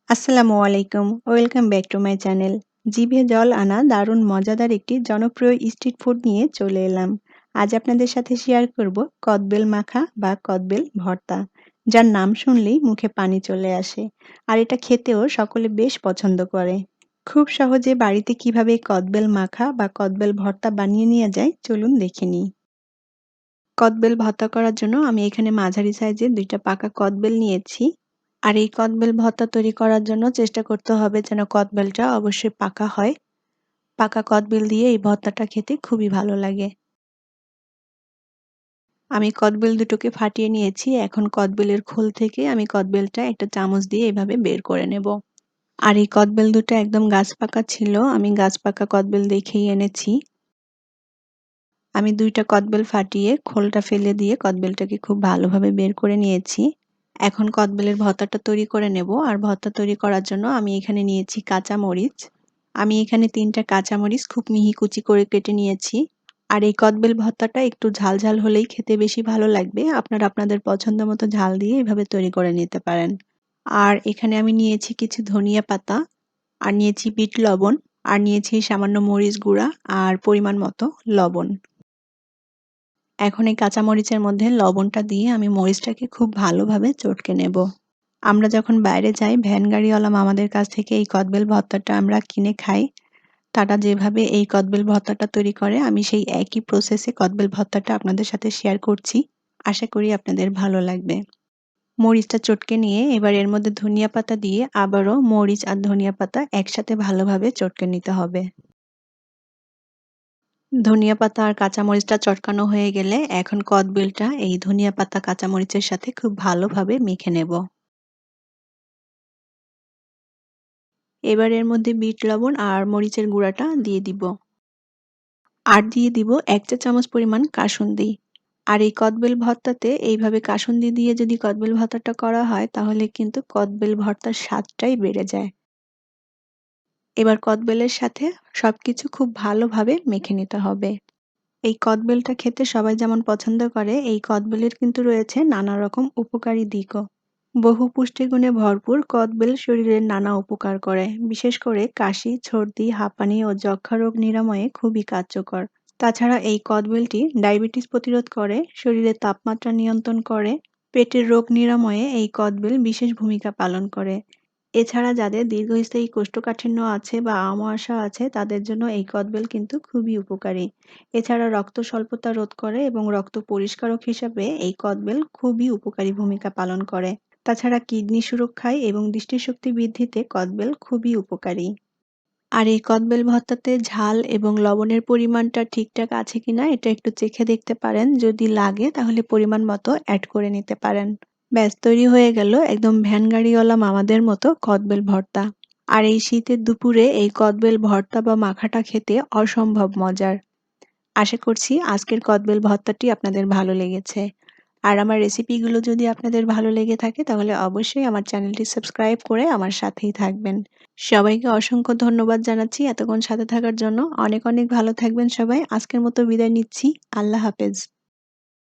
আসসালামু আলাইকুম। Welcome back to my channel. জিভে জল আনা দারুণ মজাদার একটি জনপ্রিয় স্ট্রিট ফুড নিয়ে চলে এলাম। আজ আপনাদের সাথে শেয়ার করব কদবেল মাখা বা কদবেল ভর্তা, যার নাম শুনলেই মুখে পানি চলে আসে। আর এটা খেতেও সকলে বেশ পছন্দ করে। খুব সহজে বাড়িতে কিভাবে কদবেল মাখা বা কদবেল ভর্তা বানিয়ে নেওয়া যায় চলুন দেখে নিই। কদবেল ভর্তা করার জন্য আমি এখানে মাঝারি সাইজের ২ টা পাকা কদবেল নিয়েছি। আর এই কদবেল ভর্তা তৈরি করার জন্য চেষ্টা করতে হবে যেন কদবেলটা অবশ্যই পাকা হয়। পাকা কদবেল দিয়ে এই ভর্তাটা খেতে খুবই ভালো লাগে। আমি কদবেল দুটোকে ফাটিয়ে নিয়েছি। এখন কদবেলের খোল থেকে আমি কদবেলটা একটা চামচ দিয়ে এভাবে বের করে নেব। আর এই কদবেল দুটো একদম গাছ পাকা ছিল। আমি গাছ পাকা কদবেল দেখেই এনেছি। আমি ২ টা কদবেল ফাটিয়ে খোলটা ফেলে দিয়ে কদবেলটাকে খুব ভালোভাবে বের করে নিয়েছি। এখন কদবেলের ভর্তাটা তৈরি করে নেব। আর ভর্তা তৈরি করার জন্য আমি এখানে নিয়েছি কাঁচা মরিচ। আমি এখানে ৩ টা কাঁচামরিচ খুব মিহি কুচি করে কেটে নিয়েছি। আর এই কদবেল ভর্তাটা একটু ঝাল, ঝাল হলেই খেতে বেশি ভালো লাগবে। আপনারা আপনাদের পছন্দ মতো ঝাল দিয়ে এভাবে তৈরি করে নিতে পারেন। আর এখানে আমি নিয়েছি কিছু ধনিয়া পাতা, আর নিয়েছি বিট লবণ, আর নিয়েছি সামান্য মরিচ গুঁড়া আর পরিমাণ মতো লবণ। এখন এই কাঁচামরিচের মধ্যে লবণটা দিয়ে আমি মরিচটাকে খুব ভালোভাবে চটকে নেব। আমরা যখন বাইরে যাই ভ্যান গাড়িওয়ালা মামাদের কাছ থেকে এই কদবেল ভর্তাটা আমরা কিনে খাই। তারা যেভাবে এই কদবেল ভর্তাটা তৈরি করে আমি সেই একই প্রসেসে কদবেল ভর্তাটা আপনাদের সাথে শেয়ার করছি। আশা করি আপনাদের ভালো লাগবে। মরিচটা চটকে নিয়ে এবার এর মধ্যে ধনিয়া পাতা দিয়ে আবারও মরিচ আর ধনিয়া পাতা একসাথে ভালোভাবে চটকে নিতে হবে। ধনিয়া পাতা আর কাঁচামরিচটা চটকানো হয়ে গেলে এখন কদবেলটা এই ধনিয়া পাতা কাঁচামরিচের সাথে খুব ভালোভাবে মেখে নেব। এবার এর মধ্যে বিট লবণ আর মরিচের গুঁড়াটা দিয়ে দিব। আর দিয়ে দিব ১ চা চামচ পরিমাণ কাসুন্দি। আর এই কদবেল ভর্তাতে এইভাবে কাসুন্দি দিয়ে যদি কদবেল ভর্তাটা করা হয় তাহলে কিন্তু কদবেল ভর্তার স্বাদটাই বেড়ে যায়। এবার কদবেলের সাথে সবকিছু খুব ভালোভাবে মেখে নিতে হবে। এই কদবেলটা খেতে সবাই যেমন পছন্দ করে, এই কদবেলের কিন্তু রয়েছে নানা রকম উপকারী দিকও। বহু পুষ্টিগুণে ভরপুর কদবেল শরীরের নানা উপকার করে, বিশেষ করে কাশি, সর্দি, হাঁপানি ও যক্ষ্মা রোগ নিরাময়ে খুবই কার্যকর। তাছাড়া এই কদবেলটি ডায়াবেটিস প্রতিরোধ করে, শরীরের তাপমাত্রা নিয়ন্ত্রণ করে, পেটের রোগ নিরাময়ে এই কদবেল বিশেষ ভূমিকা পালন করে। এছাড়া যাদের দীর্ঘস্থায়ী কোষ্ঠকাঠিন্য আছে বা আমাশয় আছে তাদের জন্য এই কদবেল কিন্তু খুবই উপকারী। এছাড়া রক্ত স্বল্পতা রোধ করে এবং রক্ত পরিষ্কারক হিসাবে এই কদবেল খুবই উপকারী ভূমিকা পালন করে। তাছাড়া কিডনি সুরক্ষায় এবং দৃষ্টিশক্তি বৃদ্ধিতে কদবেল খুবই উপকারী। আর এই কদবেল ভর্তাতে ঝাল এবং লবণের পরিমাণটা ঠিকঠাক আছে কিনা এটা একটু চেখে দেখতে পারেন। যদি লাগে তাহলে পরিমাণ মতো অ্যাড করে নিতে পারেন। ব্যাস তৈরি হয়ে গেল একদম ভ্যান গাড়িওয়ালা মামাদের মতো কদবেল ভর্তা। আর এই শীতের দুপুরে এই কদবেল ভর্তা বা মাখাটা খেতে অসম্ভব মজার। আশা করছি আজকের কদবেল ভর্তাটি আপনাদের ভালো লেগেছে। আর আমার রেসিপিগুলো যদি আপনাদের ভালো লেগে থাকে তাহলে অবশ্যই আমার চ্যানেলটি সাবস্ক্রাইব করে আমার সাথেই থাকবেন। সবাইকে অসংখ্য ধন্যবাদ জানাচ্ছি এতক্ষণ সাথে থাকার জন্য। অনেক অনেক ভালো থাকবেন সবাই। আজকের মতো বিদায় নিচ্ছি। আল্লাহ হাফেজ।